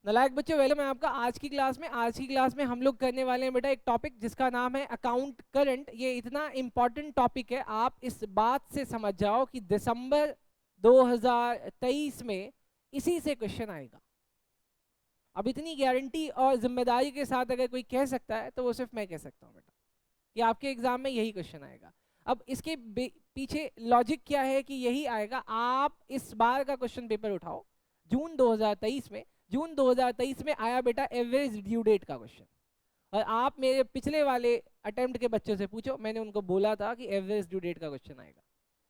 नालायक बच्चों, वेलकम है आपका आज की क्लास में। आज की क्लास में हम लोग करने वाले हैं बेटा एक टॉपिक जिसका नाम है अकाउंट करंट। ये इतना इंपॉर्टेंट टॉपिक है, आप इस बात से समझ जाओ कि दिसंबर 2023 में इसी से क्वेश्चन आएगा। अब इतनी गारंटी और जिम्मेदारी के साथ अगर कोई कह सकता है तो वो सिर्फ मैं कह सकता हूँ बेटा कि आपके एग्जाम में यही क्वेश्चन आएगा। अब इसके पीछे लॉजिक क्या है कि यही आएगा। आप इस बार का क्वेश्चन पेपर उठाओ जून 2023 में। जून 2023 में आया बेटा एवरेज ड्यू डेट का क्वेश्चन, और आप मेरे पिछले वाले अटेम्प्ट के बच्चों से पूछो, मैंने उनको बोला था कि एवरेज ड्यू डेट का क्वेश्चन आएगा।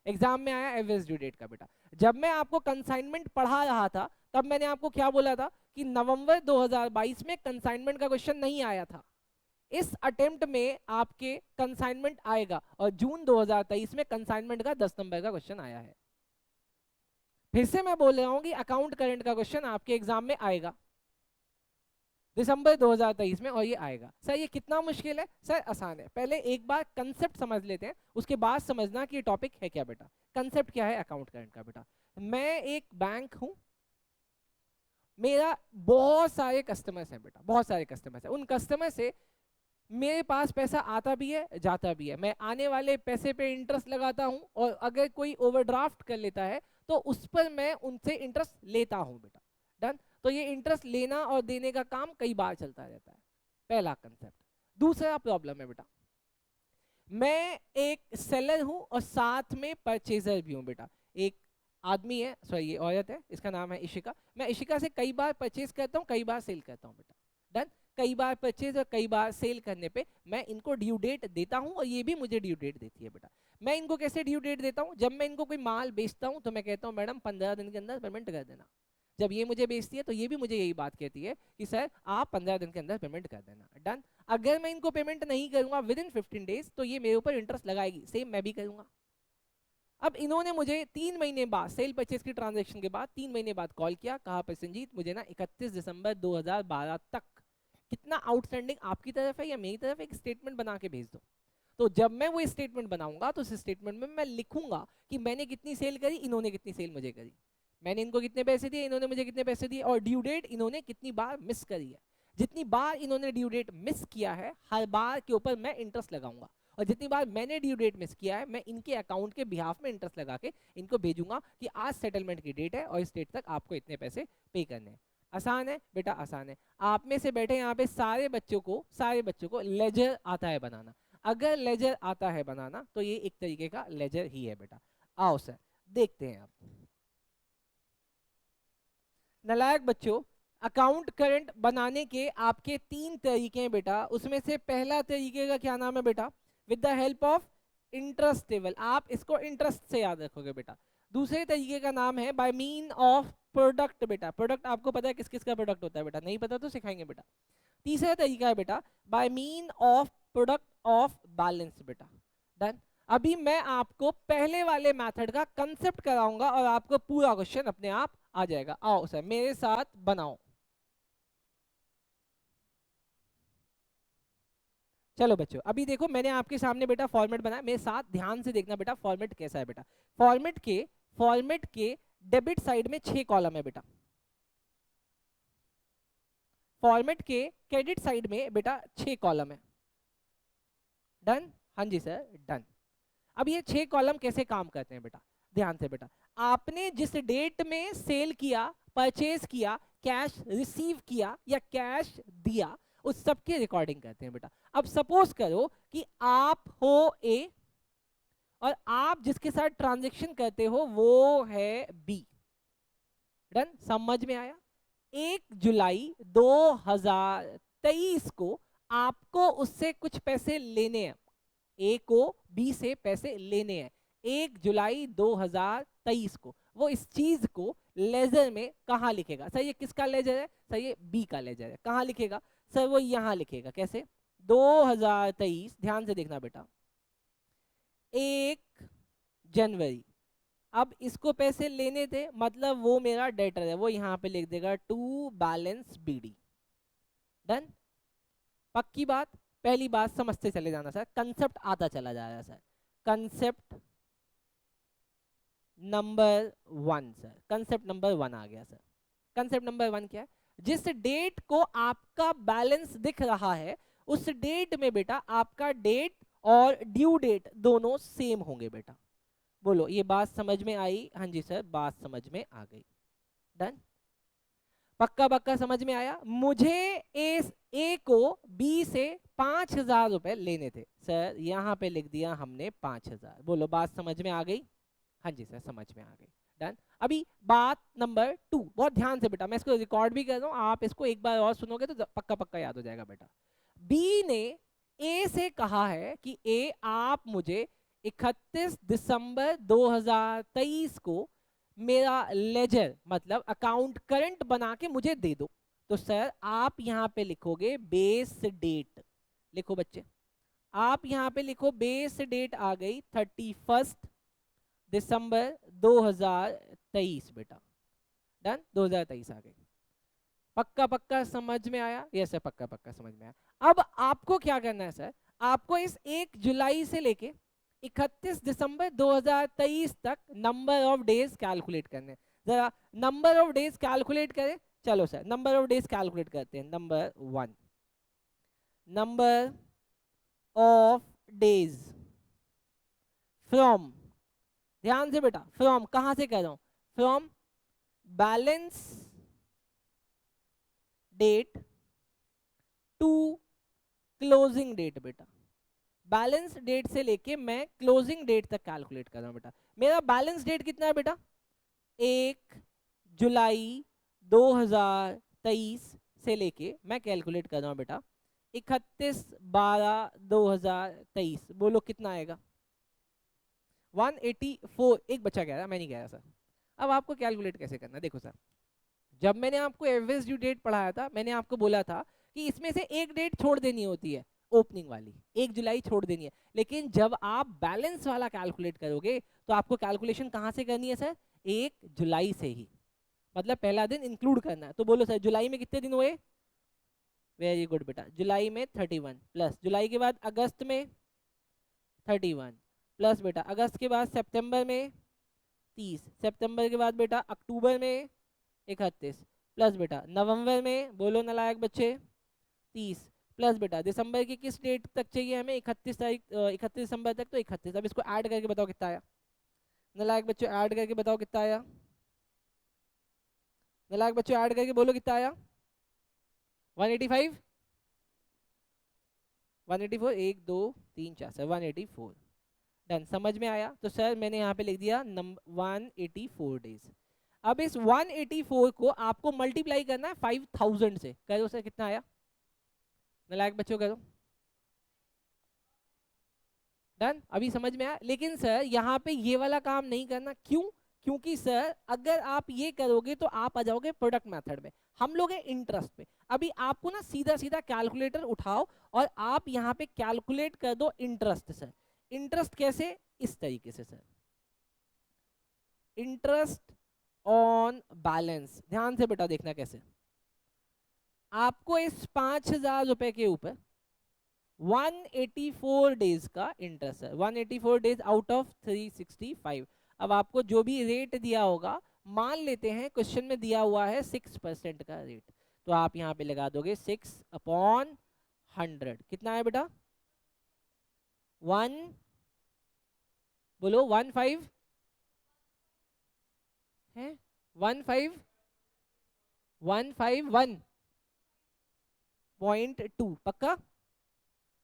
एग्जाम में आया एवरेज ड्यू डेट का बेटा। जब मैं आपको कंसाइनमेंट पढ़ा रहा था तब मैंने आपको क्या बोला था कि नवंबर 2022 में कंसाइनमेंट का क्वेश्चन नहीं आया था। इस अटेम्प्ट में आपके कंसाइनमेंट आएगा, और जून 2023 में कंसाइनमेंट का 10 नंबर का क्वेश्चन आया है। फिर से मैं बोल रहा हूं कि अकाउंट करंट का क्वेश्चन आपके एग्जाम में आएगा दिसंबर 2023 में, और ये आएगा। सर ये कितना मुश्किल है? सर आसान है। पहले एक बार कंसेप्ट समझ लेते हैं, उसके बाद समझना कि ये टॉपिक है क्या बेटा। कंसेप्ट क्या है अकाउंट करंट का बेटा? मैं एक बैंक हूं, मेरा बहुत सारे कस्टमर्स हैं बेटा, बहुत सारे कस्टमर्स हैं। उन कस्टमर से मेरे पास पैसा आता भी है जाता भी है। मैं आने वाले पैसे पे इंटरेस्ट लगाता हूं, और अगर कोई ओवरड्राफ्ट कर लेता है तो उस पर मैं उनसे इंटरेस्ट लेता हूं बेटा। डन। तो ये इंटरेस्ट लेना और देने का काम कई बार चलता रहता है, पहला कंसेप्ट। दूसरा प्रॉब्लम है बेटा, मैं एक सेलर हूं और साथ में परचेजर भी हूं बेटा। एक आदमी है, सॉरी ये औरत है, इसका नाम है इशिका। मैं इशिका से कई बार परचेज करता हूं, कई बार सेल करता हूं बेटा। डन। कई बार परचेज और कई बार सेल करने पे मैं इनको ड्यू डेट देता हूं, और ये भी मुझे ड्यू डेट देती है बेटा। मैं इनको कैसे ड्यू डेट देता हूं? जब मैं इनको कोई माल बेचता हूं तो मैं कहता हूं मैडम 15 दिन के अंदर पेमेंट कर देना। जब ये मुझे बेचती है तो ये भी मुझे यही बात कहती है कि सर आप 15 दिन के अंदर पेमेंट कर देना। डन। अगर मैं इनको पेमेंट नहीं करूंगा विद इन 15 डेज तो ये मेरे ऊपर इंटरेस्ट लगाएगी, सेम मैं भी करूंगा। अब इन्होंने मुझे 3 महीने बाद, सेल परचेज की ट्रांजैक्शन के बाद 3 महीने बाद कॉल किया, कहा प्रसन्नजीत मुझे ना 31 दिसंबर 2012 तक कितना आउटस्टैंडिंग आपकी तरफ है या मेरी तरफ है, एक स्टेटमेंट बना के भेज दो। तो जब मैं वो स्टेटमेंट बनाऊंगा तो उस स्टेटमेंट में मैं लिखूंगा कि मैंने कितनी सेल करी, इन्होंने कितनी सेल मुझे करी, मैंने इनको कितने पैसे दिए, इन्होंने मुझे कितने पैसे दिए, और ड्यू डेट इन्होंने कितनी बार मिस करी है। जितनी बार इन्होंने ड्यू डेट मिस किया है हर बार के ऊपर मैं इंटरेस्ट लगाऊंगा, और जितनी बार मैंने ड्यू डेट मिस किया है मैं इनके अकाउंट के बिहाफ में इंटरेस्ट लगा के इनको भेजूंगा कि आज सेटलमेंट की डेट है और इस डेट तक आपको इतने पैसे पे करने हैं। आसान है बेटा, आसान है। आप में से बैठे यहाँ पे सारे बच्चों को लेजर आता है बनाना। अगर लेजर आता है बनाना तो ये एक तरीके का लेजर ही है बेटा। आओ सर देखते हैं। आप नालायक बच्चों, अकाउंट करंट बनाने के आपके 3 तरीके हैं बेटा। उसमें से पहला तरीके का क्या नाम है बेटा? With the help of interest table. आप इसको इंटरेस्ट से याद रखोगे बेटा। दूसरे तरीके का नाम है बाय मीन ऑफ प्रोडक्ट बेटा। प्रोडक्ट आपको पता है किस किस का प्रोडक्ट होता है बेटा? नहीं पता तो सिखाएंगे बेटा। तीसरा तरीका है बेटा by mean of product of balance बेटा। डन। अभी मैं आपको पहले वाले मेथड का कंसेप्ट कराऊंगा और आपको पूरा क्वेश्चन अपने आप आ जाएगा। आओ सर मेरे साथ बनाओ। चलो बच्चों अभी देखो मैंने आपके सामने बेटा फॉर्मेट बनाया, मेरे साथ ध्यान से देखना बेटा फॉर्मेट कैसा है बेटा। फॉर्मेट के डेबिट साइड में 6 कॉलम है बेटा। फॉर्मेट के क्रेडिट साइड में बेटा 6 कॉलम है। डन। हाँ जी सर डन। अब ये 6 कॉलम कैसे काम करते हैं बेटा? ध्यान से बेटा, आपने जिस डेट में सेल किया, परचेज किया, कैश रिसीव किया या कैश दिया, उस सब की रिकॉर्डिंग करते हैं बेटा। अब सपोज करो कि आप हो ए और आप जिसके साथ ट्रांजैक्शन करते हो वो है बी। डन। समझ में आया? 1 जुलाई 2023 को आपको उससे कुछ पैसे लेने हैं, ए को बी से पैसे लेने हैं 1 जुलाई 2023 को। वो इस चीज को लेजर में कहा लिखेगा? सर ये किसका लेजर है? सर ये बी का लेजर है। कहाँ लिखेगा? सर वो यहां लिखेगा। कैसे? 2023, ध्यान से देखना बेटा, 1 जनवरी। अब इसको पैसे लेने थे, मतलब वो मेरा डेटर है, वो यहां पे लिख देगा टू बैलेंस बीडी। डन। पक्की बात? पहली बात समझते चले जाना सर, कंसेप्ट आता चला जा रहा है sir. Concept number 1 sir, concept number 1 आ गया सर। कंसेप्ट नंबर 1 क्या है? जिस डेट को आपका बैलेंस दिख रहा है उस डेट में बेटा आपका डेट और ड्यू डेट दोनों सेम होंगे बेटा। बोलो ये बात समझ में आई? हाँ जी सर, बात समझ में आ गई। डन, पक्का पक्का समझ में आया? मुझे ए को बी से 5,000 रुपए लेने थे सर, यहाँ पे लिख दिया हमने 5,000। बोलो बात समझ में आ गई? हाँ जी सर, समझ में आ गई। डन। अभी बात नंबर 2, बहुत ध्यान से बेटा, मैं इसको रिकॉर्ड भी कर रहा हूँ, आप इसको एक बार और सुनोगे तो पक्का पक्का याद हो जाएगा बेटा। बी ने ए से कहा है कि ए आप मुझे 31 दिसंबर 2023 को मेरा लेजर मतलब अकाउंट करंट बना के मुझे दे दो। तो सर आप यहाँ पे लिखोगे बेस डेट, लिखो बच्चे, आप यहाँ पे लिखो बेस डेट आ गई 31 दिसंबर 2023 बेटा। डन, 2023 आ गई। पक्का पक्का समझ में आया? यस सर, पक्का पक्का समझ में आया। अब आपको क्या करना है सर, आपको इस 1 जुलाई से लेके 31 दिसंबर 2023 तक नंबर ऑफ डेज कैलकुलेट करने हैं। जरा नंबर ऑफ डेज कैलकुलेट करें। चलो sir number of days calculate करते हैं। Number 1, number of days from, ध्यान से बेटा, फ्रॉम कहां से कर रहा हूं, from balance date to closing date बेटा। बैलेंस डेट से लेके मैं क्लोजिंग डेट तक कैलकुलेट कर रहा हूं बेटा। मेरा बैलेंस डेट कितना है बेटा, 1 जुलाई 2023 से लेके मैं कैलकुलेट कर रहा हूं बेटा 31/12/2023। बोलो कितना आएगा, 184। एक बच्चा कह रहा है, मैं नहीं कह रहा सर। अब आपको कैलकुलेट कैसे करना है, देखो सर, जब मैंने आपको एवरेज ड्यू डेट पढ़ाया था मैंने आपको बोला था कि इसमें से एक डेट छोड़ देनी होती है, ओपनिंग वाली 1 जुलाई छोड़ देनी है। लेकिन जब आप बैलेंस वाला कैलकुलेट करोगे तो आपको कैलकुलेशन कहां से करनी है सर, 1 जुलाई से ही, मतलब पहला दिन इंक्लूड करना है। तो बोलो सर जुलाई में कितने दिन हुए, वेरी गुड बेटा, जुलाई में 31 प्लस जुलाई के बाद अगस्त में 31 प्लस बेटा अगस्त के बाद सितंबर में 30, सितंबर के बाद बेटा अक्टूबर में 31 प्लस बेटा नवंबर में, बोलो नालायक बच्चे, 30 प्लस बेटा दिसंबर की किस डेट तक चाहिए हमें, 31 तारीख 31 दिसंबर तक, तो 31। अब इसको ऐड करके बताओ कितना आया, नालायक बच्चों ऐड करके बताओ कितना आया, नालायक बच्चों ऐड करके बोलो कितना आया, 185, 184, 1 2 3 4 सर 184। डन, समझ में आया? तो सर मैंने यहाँ पे लिख दिया नंबर 184 डेज। अब इस 184 को आपको मल्टीप्लाई करना है 5000 से, करो सर कितना आया, नालायक बच्चों करो। डन, अभी समझ में आया? लेकिन सर यहाँ पे ये वाला काम नहीं करना, क्यों? क्योंकि सर अगर आप ये करोगे तो आप आ जाओगे प्रोडक्ट मेथड में, हम लोग हैं इंटरेस्ट पे। अभी आपको ना सीधा सीधा कैलकुलेटर उठाओ और आप यहाँ पे कैलकुलेट कर दो इंटरेस्ट। सर इंटरेस्ट कैसे, इस तरीके से सर, इंटरेस्ट ऑन बैलेंस, ध्यान से बेटा देखना कैसे। आपको इस 5,000 रुपए के ऊपर 184 डेज का इंटरेस्ट है, 184 डेज आउट ऑफ 365। अब आपको जो भी रेट दिया होगा, मान लेते हैं क्वेश्चन में दिया हुआ है 6% का रेट, तो आप यहाँ पे लगा दोगे 6/100। कितना है बेटा, 1, बोलो 15 है, 151.2 पक्का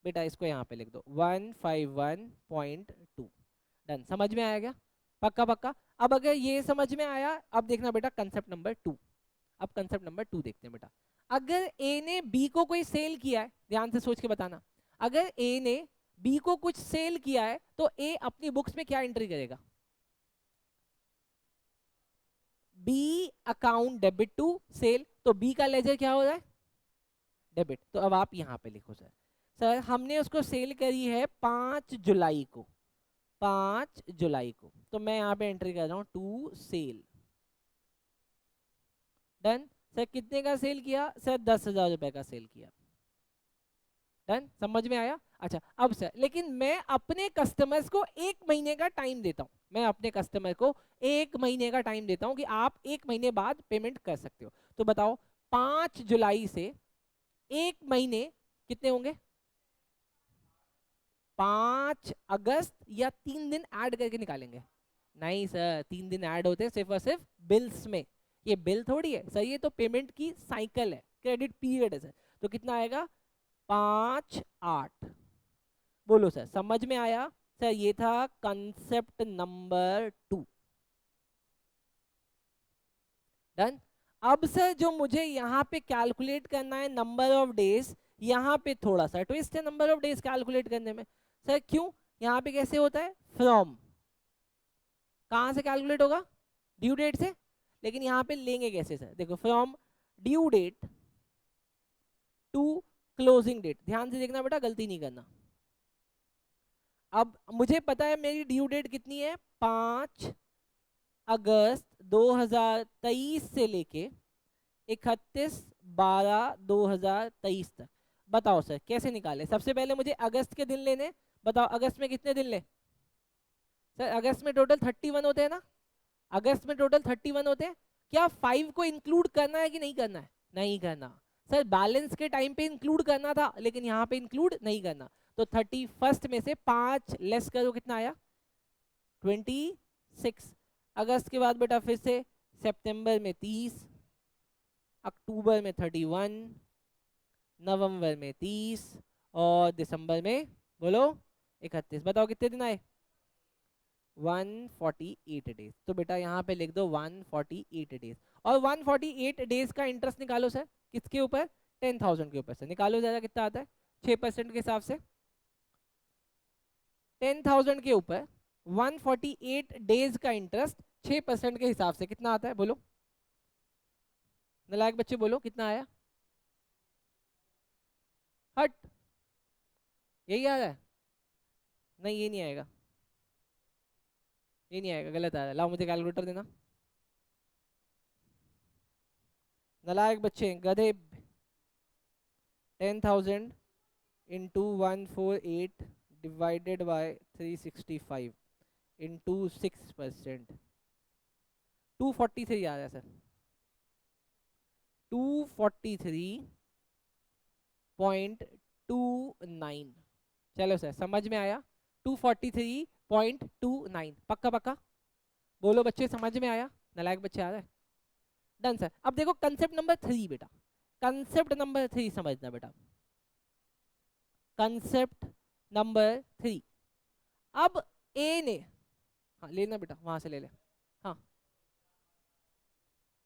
बेटा, इसको यहाँ पे लिख दो 151.2। डन, समझ में आया क्या, पक्का पक्का? अब अगर ये समझ में आया, अब देखना बेटा कंसेप्ट नंबर 2। अब कंसेप्ट नंबर 2 देखते हैं बेटा। अगर ए ने बी को कोई सेल किया है, ध्यान से सोच के बताना, अगर ए ने बी को कुछ सेल किया है तो ए अपनी बुक्स में क्या एंट्री करेगा, B account debit to sale, तो बी का लेजर क्या हो रहा है, डेबिट। तो अब आप यहाँ पे लिखो सर, सर हमने उसको सेल करी है 5 जुलाई को, 5 जुलाई को, तो मैं यहाँ पे एंट्री कर रहा हूँ टू सेल। डन, सर कितने का सेल किया, सर 10,000 रुपए का सेल किया। डन, समझ में आया? अच्छा अब सर लेकिन मैं अपने कस्टमर्स को 1 महीने का टाइम देता हूँ, मैं अपने कस्टमर को 1 महीने का टाइम देता हूँ कि आप 1 महीने बाद पेमेंट कर सकते हो। तो बताओ 5 जुलाई से एक महीने कितने होंगे? 5 अगस्त, या 3 दिन ऐड करके निकालेंगे? नहीं सर, 3 दिन ऐड होते हैं सिर्फ और सिर्फ बिल्स में। ये बिल थोड़ी है सर, ये तो पेमेंट की साइकिल है, क्रेडिट पीरियड है सर। तो कितना आएगा? 5/8। बोलो सर, समझ में आया? सर ये था कंसेप्ट नंबर 2। डन। अब सर जो मुझे यहाँ पे कैलकुलेट करना है नंबर ऑफ डेज, यहाँ पे थोड़ा सा ट्विस्ट है नंबर ऑफ डेज कैलकुलेट करने में। सर क्यों? यहाँ पे कैसे होता है? फ्रॉम। कहाँ से कैलकुलेट होगा? ड्यू डेट से। लेकिन यहाँ पे लेंगे कैसे सर? देखो, from due date to closing date. ध्यान से देखना बेटा, गलती नहीं करना। अब मुझे पता है मेरी ड्यू डेट कितनी है, 5 अगस्त 2023 से लेके 31/12/2023 तक। बताओ सर कैसे निकाले? सबसे पहले मुझे अगस्त के दिन लेने। बताओ अगस्त में कितने दिन ले? सर अगस्त में टोटल 31 होते हैं ना? अगस्त में टोटल 31 होते हैं। क्या 5 को इंक्लूड करना है कि नहीं करना है? नहीं करना सर, बैलेंस के टाइम पे इंक्लूड करना था, लेकिन यहाँ पे इंक्लूड नहीं करना। तो 31 में से 5 लेस करो, कितना आया? 26। अगस्त के बाद बेटा फिर से सितंबर में 30, अक्टूबर में 31, नवंबर में 30, और दिसंबर में बोलो 31। बताओ कितने दिन आए? 148 डेज। तो बेटा यहाँ पे लिख दो 148 डेज। और 148 डेज का इंटरेस्ट निकालो सर, किसके ऊपर? 10,000 के ऊपर से निकालो जरा, कितना आता है? 6% के हिसाब से। 10,000 के ऊपर 148 डेज का इंटरेस्ट 6% के हिसाब से कितना आता है? बोलो नालायक बच्चे, बोलो कितना आया? हट, यही आ रहा है? नहीं ये नहीं आएगा, ये नहीं आएगा, गलत आ रहा है। लाओ मुझे कैलकुलेटर देना। नालायक बच्चे, गधे। 10,000 इंटू 148 डिवाइडेड बाय 365 इंटू 6%, 243 आ रहा है सर। 243.29। चलो सर समझ में आया? 243.29 पक्का पक्का? बोलो बच्चे समझ में आया? नालायक बच्चे आ रहा है? Done sir. अब देखो कंसेप्ट नंबर 3 बेटा, कंसेप्ट नंबर 3 समझना बेटा, कंसेप्ट नंबर 3। अब ए ने, हाँ लेना बेटा, वहां से ले ले। हाँ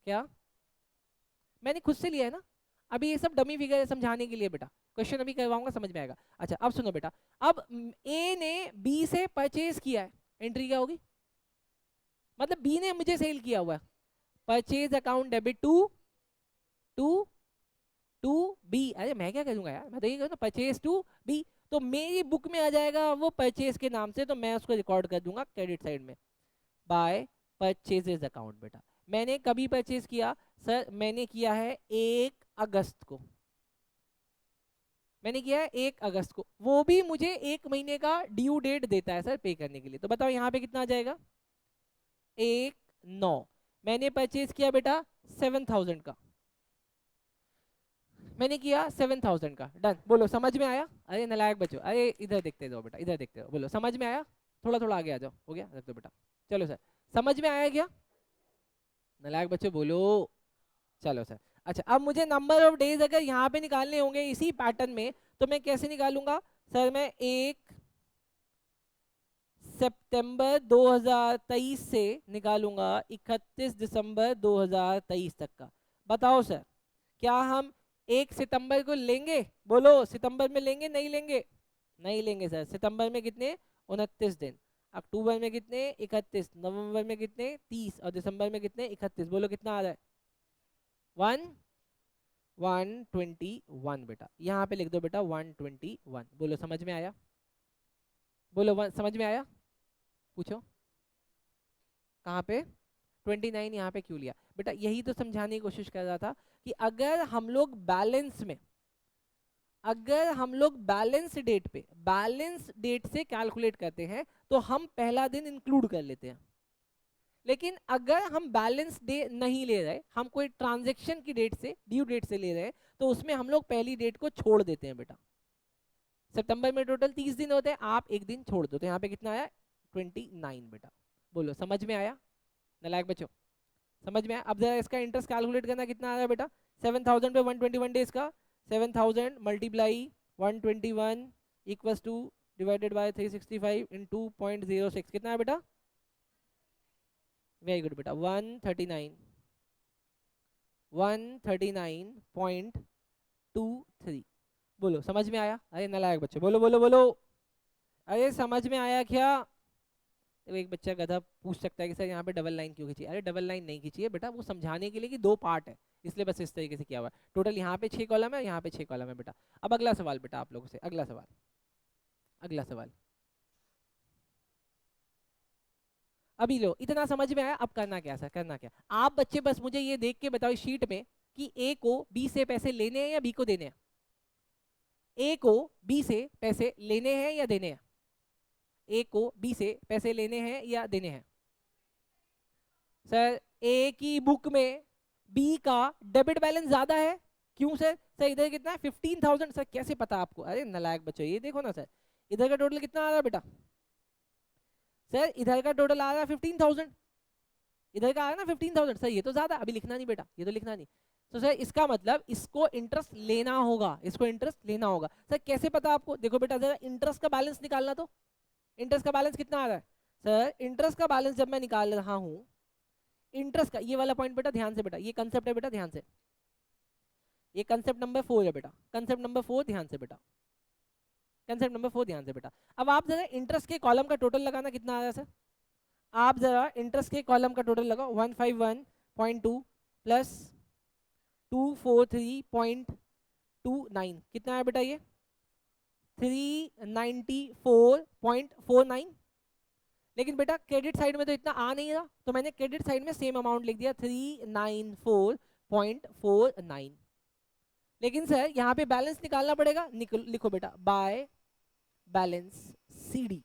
क्या? मैंने खुद से लिया है ना, अभी ये सब डमी फिगर है समझाने के लिए बेटा, क्वेश्चन अभी करवाऊंगा समझ में आएगा। अच्छा अब सुनो बेटा, अब ए ने बी से परचेज किया है, एंट्री क्या होगी? मतलब बी ने मुझे सेल किया हुआ है, purchase account debit to to to B. अरे मैं क्या करूंगा यार, मैं तो ये करूँ परचेज टू बी, तो मेरी बुक में आ जाएगा वो परचेज के नाम से, तो मैं उसको रिकॉर्ड कर दूंगा क्रेडिट साइड में बाय परचेजेस अकाउंट। बेटा मैंने कभी परचेज किया? सर मैंने किया है 1 अगस्त को, मैंने किया है 1 अगस्त को, वो भी मुझे 1 महीने का ड्यू डेट देता है सर पे करने के लिए। तो बताओ यहाँ पे कितना आ जाएगा? 1/9। मैंने परचेज किया बेटा 7,000 का, मैंने किया 7,000 का। डन। बोलो समझ में आया? अरे नालायक बच्चों, अरे इधर देखते जाओ बेटा, इधर देखते जाओ। बोलो समझ में आया? थोड़ा थोड़ा आगे आ जाओ, हो गया? रख दो बेटा। चलो सर समझ में आया क्या? नालायक बच्चों बोलो। चलो सर। अच्छा अब मुझे नंबर ऑफ डेज अगर यहाँ पे निकालने होंगे इसी पैटर्न में, तो मैं कैसे निकालूंगा? सर मैं 1 सितंबर 2023 से निकालूंगा 31 दिसंबर 2023 तक का। बताओ सर क्या हम 1 सितंबर को लेंगे? बोलो सितंबर में लेंगे नहीं लेंगे? नहीं लेंगे सर। सितंबर में कितने? 29 दिन। अक्टूबर में कितने? 31। नवंबर में कितने? 30। और दिसंबर में कितने? 31। बोलो कितना आ रहा है? 121 बेटा, यहाँ पे लिख दो बेटा 121। बोलो समझ में आया? बोलो समझ में आया? पूछो कहाँ पे 29 यहाँ पे क्यों लिया? बेटा यही तो समझाने की कोशिश कर रहा था कि अगर हम लोग बैलेंस में, अगर हम लोग बैलेंस डेट पे, बैलेंस डेट से कैलकुलेट करते हैं, तो हम पहला दिन इंक्लूड कर लेते हैं। लेकिन अगर हम बैलेंस डे नहीं ले रहे, हम कोई ट्रांजेक्शन की डेट से, ड्यू डेट से ले रहे हैं, तो उसमें हम लोग पहली डेट को छोड़ देते हैं बेटा। सितंबर में टोटल 30 दिन होते हैं, आप एक दिन छोड़ दो, तो यहाँ पे कितना आया 29 बेटा। बोलो समझ में आया नालायक बच्चों, समझ में आया? अब जरा इसका इंटरेस्ट कैलकुलेट करना, कितना आ रहा है बेटा 7000 पे 121 डेज का, 7000 multiply 121 equals two divided by 365 into 0.06, कितना है बेटा? वेरी गुड बेटा 139.23। बोलो समझ में आया? अरे नालायक बच्चे बोलो बोलो बोलो, अरे समझ में आया क्या? तो एक बच्चा गधा पूछ सकता है कि सर यहाँ पे डबल लाइन क्यों खींची? अरे डबल लाइन नहीं खींची है बेटा, वो समझाने के लिए कि दो पार्ट है, इसलिए बस इस तरीके से किया हुआ है। टोटल यहाँ पे 6 कॉलम है, यहाँ पे 6 कॉलम है बेटा। अब अगला सवाल बेटा आप लोगों से, अगला सवाल, अगला सवाल। अभी लो इतना समझ में आया, अब करना क्या सर, करना क्या? आप बच्चे बस मुझे ये देख के बताओ शीट में कि ए को बी से पैसे लेने हैं या बी को देने हैं? ए को बी से पैसे लेने हैं या देने हैं? ए को बी से पैसे लेने हैं या देने हैं? सर ए की बुक में बी का डेबिट बैलेंस ज्यादा है, क्यों सर? सर इधर कितना है 15,000। सर कैसे पता आपको? अरे नालायक बच्चों ये देखो ना सर, इधर का टोटल कितना आ रहा है बेटा? सर इधर का टोटल आ रहा है 15,000, इधर का आ रहा है ना 15,000। सर ये तो ज्यादा, अभी लिखना नहीं बेटा, ये तो लिखना नहीं। तो सर इसका मतलब इसको इंटरेस्ट लेना होगा, इसको इंटरेस्ट लेना होगा। सर कैसे पता आपको? देखो बेटा जरा इंटरेस्ट का बैलेंस निकालना, तो इंटरेस्ट का बैलेंस कितना आ रहा है? सर इंटरेस्ट का बैलेंस जब मैं निकाल रहा हूं, इंटरेस्ट का ये वाला पॉइंट बेटा ध्यान से, बेटा ये कंसेप्ट है बेटा ध्यान से, ये कंसेप्ट नंबर 4 है बेटा, कंसेप्ट नंबर 4 ध्यान से बेटा, कंसेप्ट नंबर 4 ध्यान से बेटा। अब आप जरा इंटरेस्ट के कॉलम का टोटल लगाना, कितना आ रहा है सर? आप जरा इंटरेस्ट के कॉलम का टोटल लगाओ, 151.2 प्लस 243.29, कितना है बेटा ये? 394.49। लेकिन बेटा क्रेडिट साइड में तो इतना आ नहीं रहा, तो मैंने क्रेडिट साइड में सेम अमाउंट लिख दिया 394.49। लेकिन सर यहाँ पे बैलेंस निकालना पड़ेगा, लिखो बेटा बाय बैलेंस सीडी।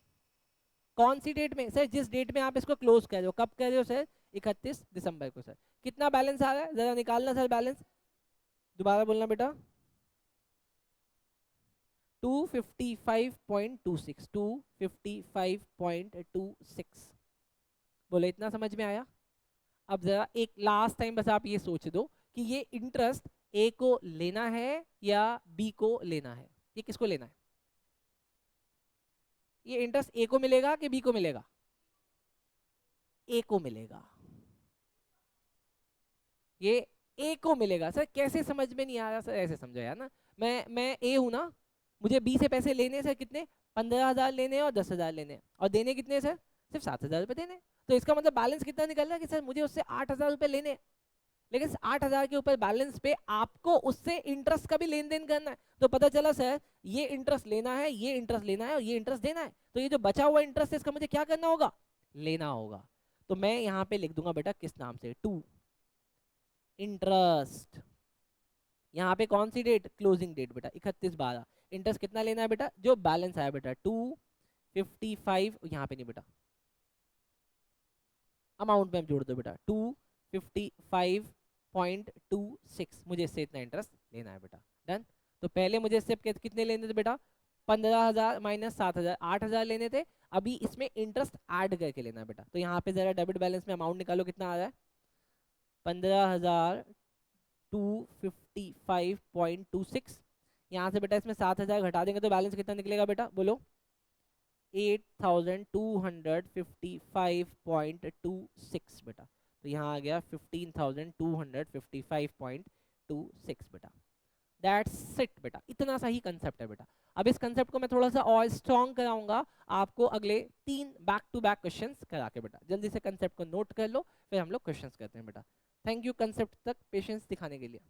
कौन सी डेट में? सर जिस डेट में आप इसको क्लोज कर रहे हो। कब कर रहे हो सर? 31 दिसंबर को। सर कितना बैलेंस आ रहा है जरा निकालना सर बैलेंस, दोबारा बोलना बेटा। 255.26, 255.26। बोले इतना समझ में आया? अब जरा एक लास्ट टाइम बस आप ये सोच दो कि ये इंटरेस्ट ए को लेना है या बी को लेना है? ये किसको लेना है? ये इंटरेस्ट ए को मिलेगा कि बी को मिलेगा? ए को मिलेगा, ये ए को मिलेगा। सर कैसे समझ में नहीं आ रहा? सर ऐसे समझो यार ना, मैं ए हूं ना, मुझे बी से पैसे लेने सर कितने? 15,000 लेने हैं और 10,000 लेने हैं, और देने कितने सर? सिर्फ 7,000 रुपये देने। तो इसका मतलब बैलेंस कितना निकल रहा है कि सर मुझे उससे 8,000 रुपये लेने हैं। लेकिन 8,000 के ऊपर बैलेंस पे आपको उससे इंटरेस्ट का भी लेन देन करना है। तो पता चला सर ये इंटरेस्ट लेना है, ये इंटरेस्ट लेना है और ये इंटरेस्ट देना है। तो ये जो बचा हुआ इंटरेस्ट है इसका मुझे क्या करना होगा? लेना होगा। तो मैं यहाँ पे लिख दूंगा बेटा किस नाम से? To interest. यहाँ पे कौन सी डेट? क्लोजिंग डेट बेटा 31/12। इंटरेस्ट कितना लेना है बेटा? जो बैलेंस आया बेटा 255, यहाँ पे नहीं बेटा, अमाउंट में जोड़ दो बेटा 255.26, मुझे इससे इतना इंटरेस्ट लेना है बेटा। डन। तो पहले मुझे इससे कितने लेने थे बेटा? 15,000 माइनस 7,000, 8,000 लेने थे। अभी इसमें इंटरेस्ट ऐड करके लेना है बेटा। तो यहाँ पे जरा डेबिट बैलेंस में अमाउंट निकालो, कितना आ रहा है? 15,255.26। यहाँ से बेटा इसमें 7,000 घटा देंगे तो बैलेंस कितना निकलेगा बेटा? बोलो 8,255.26 बेटा। तो यहाँ आ गया 15,255.26 बेटा। दैट्स इट बेटा, इतना सा ही कंसेप्ट है बेटा। अब इस कंसेप्ट को मैं थोड़ा सा और स्ट्रॉन्ग कराऊंगा आपको अगले 3 बैक टू बैक क्वेश्चंस करा के बेटा। जल्दी से कंसेप्ट को नोट कर लो, फिर हम लोग क्वेश्चंस करते हैं बेटा। थैंक यू कंसेप्ट तक पेशेंस दिखाने के लिए।